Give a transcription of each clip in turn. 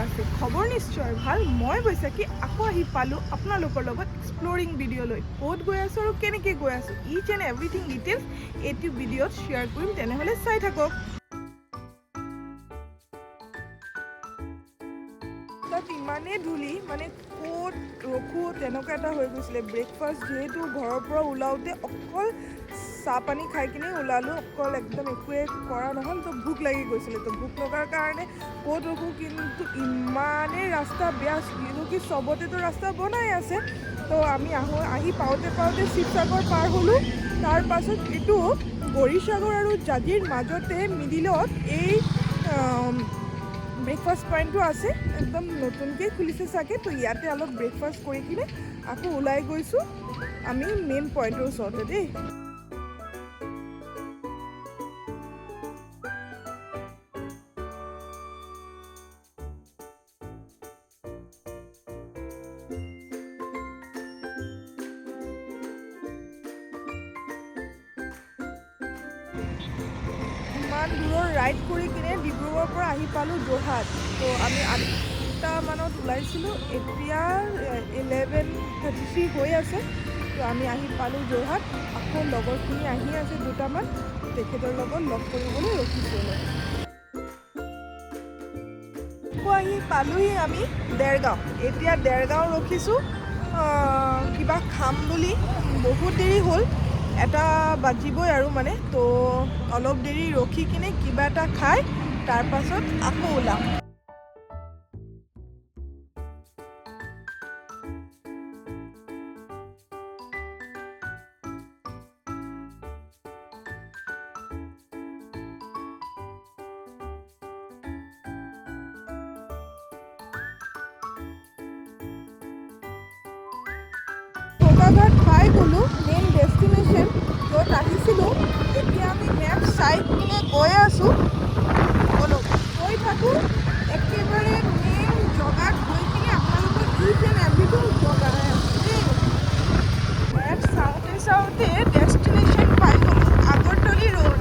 আছে? খবৰ নিশ্চয় ভাল। মই বৈশাখী আকৌ আহি পালোঁ আপোনালোকৰ লগত এক্সপ্ল'ৰিং ভিডিঅ' লৈ। ক'ত গৈ আছোঁ আৰু কেনেকৈ গৈ আছোঁ ইচ এণ্ড এভৰিথিং ডিটেইলছ এইটো ভিডিঅ'ত শ্বেয়াৰ কৰিম, তেনেহ'লে চাই থাকক। তাত ইমানেই ধূলি, মানে ক'ত ৰখোঁ তেনেকুৱা এটা হৈ গৈছিলে। ব্ৰেকফাষ্ট যিহেতু ঘৰৰ পৰা ওলাওঁতে অকল চাহ পানী খাই কিনে ওলালোঁ, অকল একদম একোৱে কৰা নহ'ল। তো ভোক লাগি গৈছিলে, তো ভোক লগাৰ কাৰণে ক'ত ৰখোঁ, কিন্তু ইমানেই ৰাস্তা বেয়া, কি চবতেতো ৰাস্তা বনাই আছে। তো আমি আহি পাওঁতে শিৱসাগৰ পাৰ হ'লোঁ। তাৰ পাছত এইটো গৌৰীসাগৰ আৰু জাঁজিৰ মাজতে মিডিলত এই ব্ৰেকফাষ্ট পইণ্টটো আছে, একদম নতুনকৈ খুলিছে চাগে। তো ইয়াতে অলপ ব্ৰেকফাষ্ট কৰি কিনে আকৌ ওলাই গৈছোঁ আমি মেইন পইণ্টৰ ওচৰতে দেই। ইমান দূৰৰ ৰাইড কৰি কিনে ডিব্ৰুগড়ৰ পৰা আহি পালোঁ যোৰহাট। তো আমি 8টা মানত ওলাইছিলোঁ, এতিয়া 11:33 হৈ আছে। তো আমি আহি পালোঁ যোৰহাট। আকৌ লগৰখিনি আহি আছে 2টামান, তেখেতৰ লগত লগ কৰিবলৈ ৰখিছোঁ। আকৌ আহি পালোঁহি আমি দেৰগাঁও। এতিয়া দেৰগাঁও ৰখিছোঁ কিবা খাম বুলি। বহুত দেৰি হ'ল, 1টা বাজিবই আৰু মানে। তো অলপ দেৰি ৰখি কিনে কিবা এটা খাই তাৰ পাছত আকৌ ওলাম। ঘাট পাই গ'লোঁ, মেইন ডেষ্টিনেশ্যন য'ত আহিছিলোঁ। এতিয়া আমি মেপ চাই কিনে গৈ আছোঁ। গৈ থাকোঁ একেবাৰে মেইন জগাত গৈ কিনে আপোনালোকৰ ইচ এণ্ড এভৰিথিং জগাই আছোঁ দেই। মেপ চাওঁতে ডেষ্টিনেশ্যন পাই গ'লোঁ, আগৰতলী ৰোড।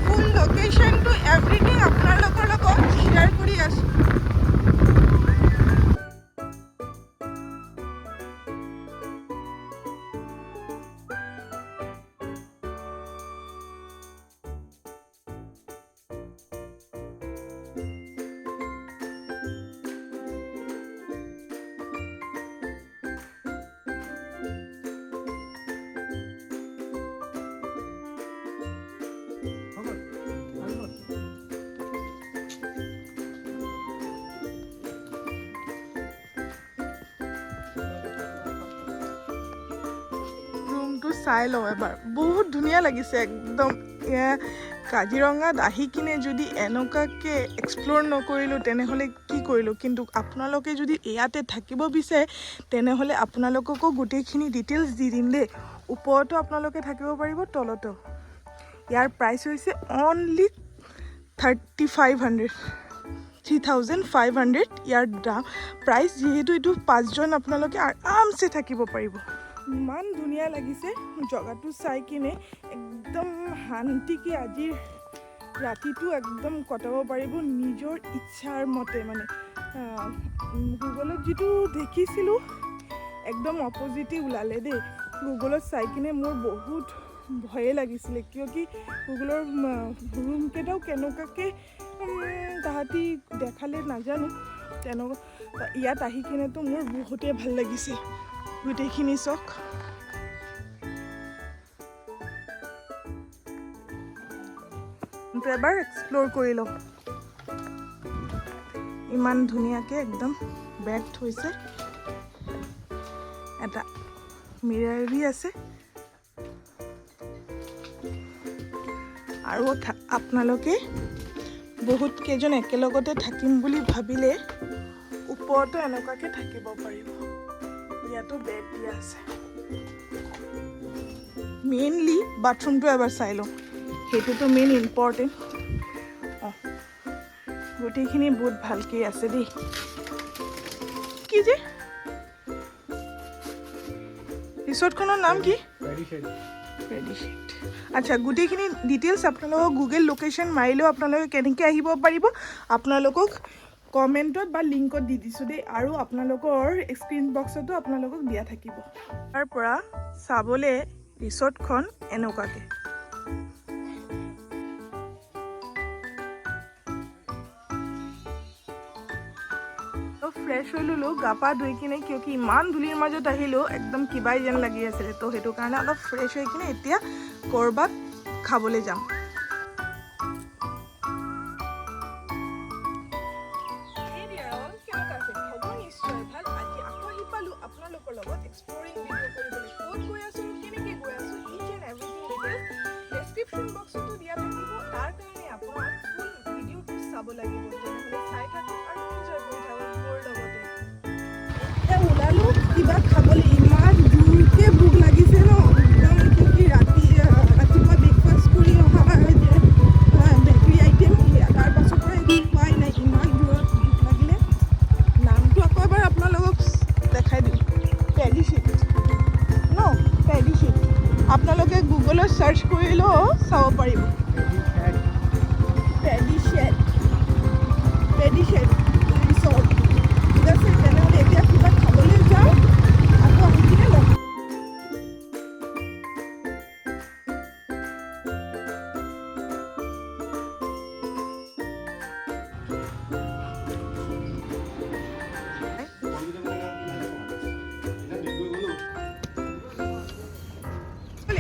ফুল লোকেশ্যনটো এভৰিথিং আপোনালোকৰ লগত শ্বেয়াৰ কৰি আছোঁ। চাই লওঁ এবাৰ, বহুত ধুনীয়া লাগিছে একদম। কাজিৰঙাত আহি কিনে যদি এনেকুৱাকৈ এক্সপ্ল'ৰ নকৰিলোঁ তেনেহ'লে কি কৰিলোঁ। কিন্তু আপোনালোকে যদি ইয়াতে থাকিব বিচাৰে তেনেহ'লে আপোনালোককো গোটেইখিনি ডিটেইলছ দি দিম দেই। ওপৰতো আপোনালোকে থাকিব পাৰিব, তলতো। ইয়াৰ প্ৰাইচ হৈছে অনলি 3,500 ইয়াৰ দাম প্ৰাইচ। যিহেতু এইটো 5জন আপোনালোকে আৰামছে থাকিব পাৰিব। ইমান ধুনীয়া লাগিছে জগাটো চাই কিনে, একদম শান্তিকে আজিৰ ৰাতিটো একদম কটাব পাৰিব নিজৰ ইচ্ছাৰ মতে। মানে গুগলত যিটো দেখিছিলোঁ একদম অপজিটেই ওলালে দেই। গুগলত চাই কিনে মোৰ বহুত ভয়ে লাগিছিলে, কিয় কি গুগলৰ ৰুমকেইটাও কেনেকুৱাকৈ তাহাঁতি দেখালে নাজানো। তেনেকুৱা ইয়াত আহি কিনেতো মোৰ বহুতেই ভাল লাগিছে গোটেইখিনি চখ। এবাৰ এক্সপ্ল'ৰ কৰি লওঁ। ইমান ধুনীয়াকৈ একদম বেড হৈছে, এটা মিৰাৰী আছে। আৰু আপোনালোকে বহুত কেইজন একেলগতে থাকিম বুলি ভাবিলে ওপৰতো এনেকুৱাকৈ থাকিব পাৰিব। ইয়াতো বেড দিয়া আছে। মেইনলি বাথৰুমটো এবাৰ চাই লওঁ, সেইটোতো মেইন ইম্পৰ্টেণ্ট। গোটেইখিনি বহুত ভালকৈ আছে দেই। কি যে ৰিচৰ্টখনৰ নাম কি? আচ্ছা, গোটেইখিনি ডিটেইলছ আপোনালোকক গুগল লোকেশ্যন মাৰিলেও আপোনালোকে কেনেকৈ আহিব পাৰিব, আপোনালোকক কমেণ্টত বা লিংকত দি দিছোঁ দেই, আৰু আপোনালোকৰ স্ক্ৰীন বক্সতো আপোনালোকক দিয়া থাকিব। তাৰ পৰা চাবলৈ ৰিচৰ্টখন এনেকুৱাকৈ। ফ্ৰেছ হৈ ল'লোঁ, গা পা ধুই কিনে, কিয় কি ইমান ধূলিৰ মাজত আহিলোঁ, একদম কিবাই যেন লাগি আছিলে। তো সেইটো কাৰণে অলপ ফ্ৰেছ হৈ কিনে এতিয়া ক'ৰবাত খাবলৈ যাম। আপোনালোকৰ লগত এক্সপ্ল'ৰিং ভিডিঅ' কৰিবলৈ ক'ত গৈ আছোঁ, কেনেকৈ গৈ আছোঁ, ইচ এণ্ড এভৰিথিং ডিটেইলছ ডেছক্ৰিপশ্যন বক্সতো দিয়া থাকিব। তাৰ কাৰণে আপোনাৰ ফুল ভিডিঅ'টো চাব লাগিব, তেনেহ'লে চাই থাকক আৰু এনজয় কৰি থাকক মোৰ লগতে। এতিয়া ওলালোঁ কিবা খাবলৈ, ইমান জোৰকৈ ভোক লাগিছে ন, একদম কি ৰাতিপুৱা ব্ৰেকফাষ্ট কৰি অহা যে বেকাৰী আইটেম, তাৰ পাছৰ পৰা একো খোৱাই নাই, ইমান দূৰত ভোক লাগিলে। নামটো আকৌ এবাৰ আপোনালোকক দেখাই দিওঁ, পেডিচিট ন, পেডিচিট। আপোনালোকে গুগলত চাৰ্চ কৰিলেও চাব পাৰিব, পেডিচিট ৰিচৰ্ট। ঠিক আছে, তেনেহ'লে এতিয়া কিবা খাবলৈ যাওঁ, আকৌ আহি কিনে লগ।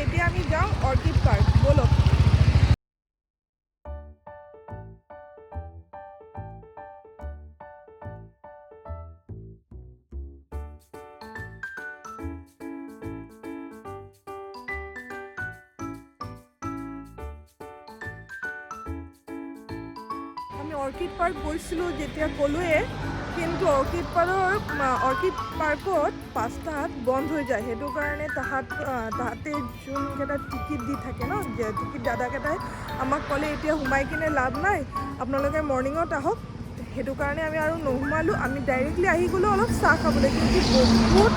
এতিয়া আমি যাওঁ অৰ্কিড পাৰ্ক, ব'লক। আমি অৰ্কিড পাৰ্ক গৈছিলোঁ যেতিয়া ক'লোৱে, কিন্তু অৰ্কিড পাৰ্কত 5টাত বন্ধ হৈ যায়। সেইটো কাৰণে তাহাঁতে যোনকেইটা টিকেট দি থাকে ন, টিকেট দাদাকেইটাই আমাক ক'লে এতিয়া সোমাই কিনে লাভ নাই, আপোনালোকে মৰ্ণিঙত আহক। সেইটো কাৰণে আমি আৰু নোসোমালোঁ, আমি ডাইৰেক্টলি আহি গ'লোঁ অলপ চাহ খাবলৈ, কিন্তু বহুত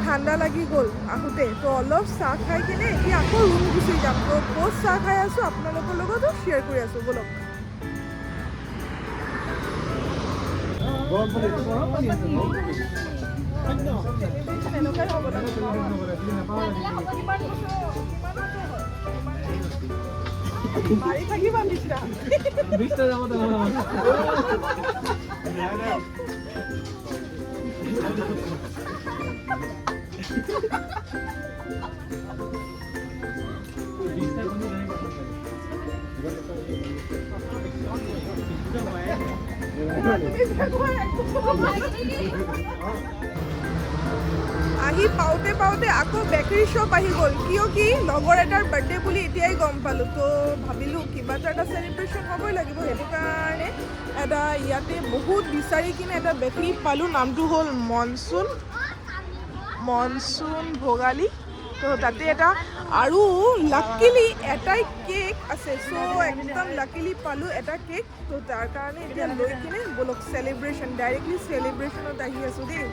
ঠাণ্ডা লাগি গ'ল আহোঁতে। তো অলপ চাহ খাই কিনে এতিয়া আকৌ ৰুম গুচি যাম। তো ক'ত চাহ খাই আছোঁ আপোনালোকৰ লগতো শ্বেয়াৰ কৰি আছোঁ, ব'লক। মাৰি থাকিবা মিশ্ৰা। আহি পাওঁতে আকৌ বেকাৰী শ্বপ আহি গ'ল, কিয় কি লগৰ এটাৰ বাৰ্থডে বুলি এতিয়াই গম পালোঁ। তো ভাবিলোঁ কিবা এটা চেলিব্ৰেশ্যন হ'বই লাগিব, সেইটো কাৰণে এটা ইয়াতে বহুত বিচাৰি কিনে এটা বেকাৰী পালোঁ, নামটো হ'ল মনচুন ভোগালী। তো তাতে এটা আৰু লাকিলি এটাই কেক আছে, চ' একদম লাকিলি পালোঁ এটা কেক। তো তাৰ কাৰণে এতিয়া লৈ কিনে ব'লক চেলিব্ৰেশ্যন, ডাইৰেক্টলি চেলিব্ৰেশ্যনত আহি আছোঁ দেই।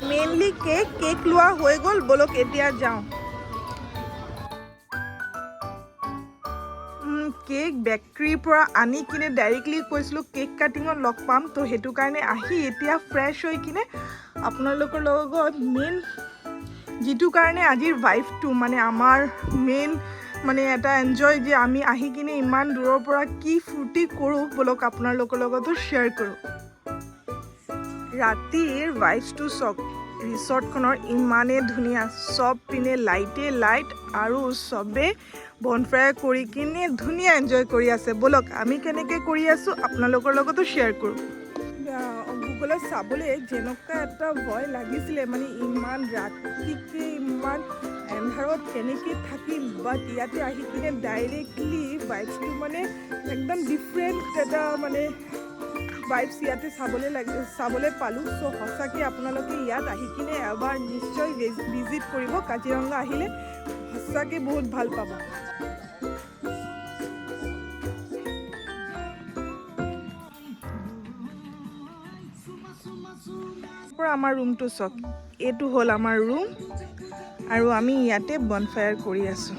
মেইনলি কেক লোৱা হৈ গ'ল, ব'লক এতিয়া যাওঁ। কেক বেকাৰীৰ পৰা আনি কিনে ডাইৰেক্টলি কৈছিলোঁ কেক কাটিঙত লগ পাম। তো সেইটো কাৰণে আহি এতিয়া ফ্ৰেছ হৈ কিনে আপোনালোকৰ লগত মেইন যিটো কাৰণে আজিৰ ভাইবটো, মানে আমাৰ মেইন মানে এটা এনজয়, যে আমি আহি কিনে ইমান দূৰৰ পৰা কি ফূৰ্তি কৰোঁ, ব'লক আপোনালোকৰ লগতো শ্বেয়াৰ কৰোঁ। ৰাতিৰ ভাইবছটো চাওক, ৰিচৰ্টখনৰ ইমানেই ধুনীয়া, চব পিনে লাইট আৰু চবে বনফায়াৰ কৰি কিনে ধুনীয়া এনজয় কৰি আছে। ব'লক আমি কেনেকৈ কৰি আছোঁ আপোনালোকৰ লগতো শ্বেয়াৰ কৰোঁ। গুগলত চাবলৈ যেনেকুৱা এটা ভয় লাগিছিলে, মানে ইমান ৰাতিকৈ ইমান এন্ধাৰত কেনেকৈ থাকিম, বাট ইয়াতে আহি কিনে ডাইৰেক্টলি ভাইবছটো মানে একদম ডিফাৰেণ্ট এটা মানে ভাইবছ ইয়াতে চাবলৈ পালোঁ। চ' সঁচাকৈ আপোনালোকে ইয়াত আহি কিনে এবাৰ নিশ্চয় ভিজিট কৰিব, কাজিৰঙা আহিলে সঁচাকৈ বহুত ভাল পাব। পৰা আমাৰ ৰুমটো চাওক, এইটো হ'ল আমাৰ ৰুম আৰু আমি ইয়াতে বনফায়াৰ কৰি আছোঁ।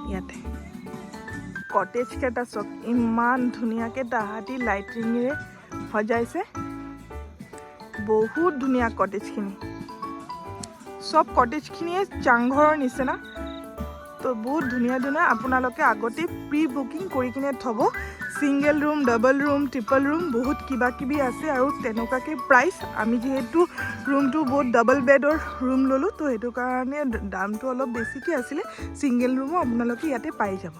ইয়াতে কটেজ কেইটা চাওক, ইমান ধুনীয়াকৈ তাহাঁতি লাইটিঙেৰে সজাইছে। বহুত ধুনীয়া কটেজখিনি, চব কটেজখিনিয়ে চাংঘৰৰ নিচিনা। তো বহুত ধুনীয়া ধুনীয়া, আপোনালোকে আগতে প্ৰি বুকিং কৰি কিনে থ'ব। Single room, double room, triple room, বহুত কিবা কিবি আছে আৰু তেনেকুৱাকৈ প্ৰাইচ। আমি যিহেতু ৰুমটো বহুত ডাবল বেডৰ ৰুম ল'লোঁ, তো সেইটো কাৰণে দামটো অলপ বেছিকৈ আছিলে। ছিংগল ৰুমো আপোনালোকে ইয়াতে পাই যাব।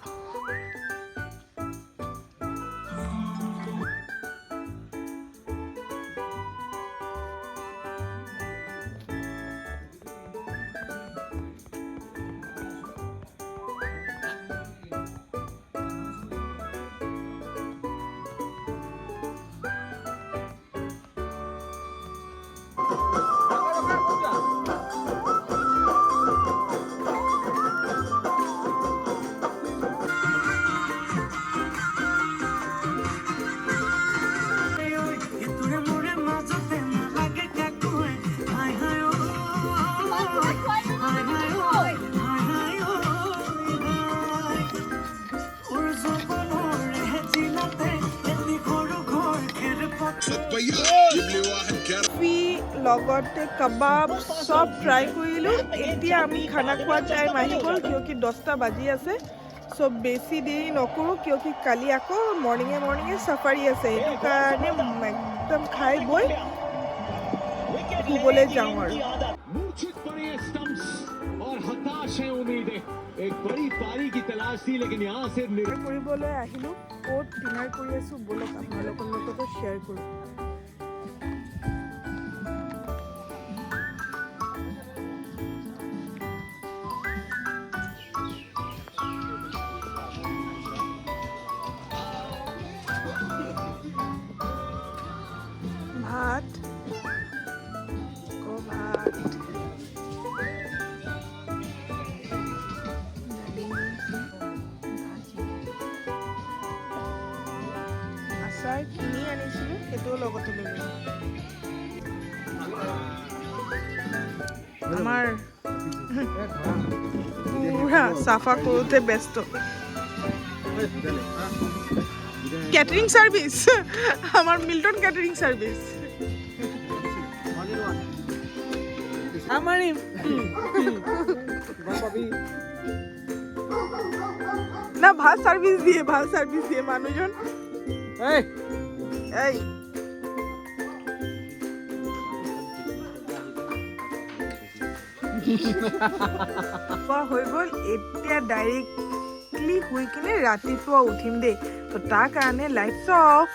লগতে কাবাব সব ট্ৰাই কৰিলোঁ। এতিয়া আমি খানা খোৱা টাইম আহি গ'ল, কিয়কি 10টা বাজি আছে। সব বেছি দেৰি নকৰোঁ, কিয়কি কালি আকৌ মৰ্ণিঙে চাফাৰী আছে। সেইটো কাৰণে একদম খাই বৈ শুবলৈ যাওঁ আৰু। কৰিবলৈ আহিলোঁ, ক'ত ডিনাৰ কৰি আছোঁ ব'লক আপোনালোকৰ লগতো শ্বেয়াৰ কৰোঁ। ভাত, আচাৰ কিনি আনিছিলোঁ, সেইটোও লগতে লৈ ল'লোঁ। আমাৰ পুৰা চাফা কৰোঁতে ব্যস্ত। কেটাৰিং সাৰ্ভিস, আমাৰ মিল্টন কেটাৰিং সাৰ্ভিস। আমাৰই না, ভাল সাৰ্ভিস দিয়ে মানুষজন। এই হৈ গ'ল। এতিয়া ডাইৰেক্টলি শুই কিনে ৰাতিপুৱা উঠিম দেই, তো তাৰ কাৰণে লাইটছ অফ।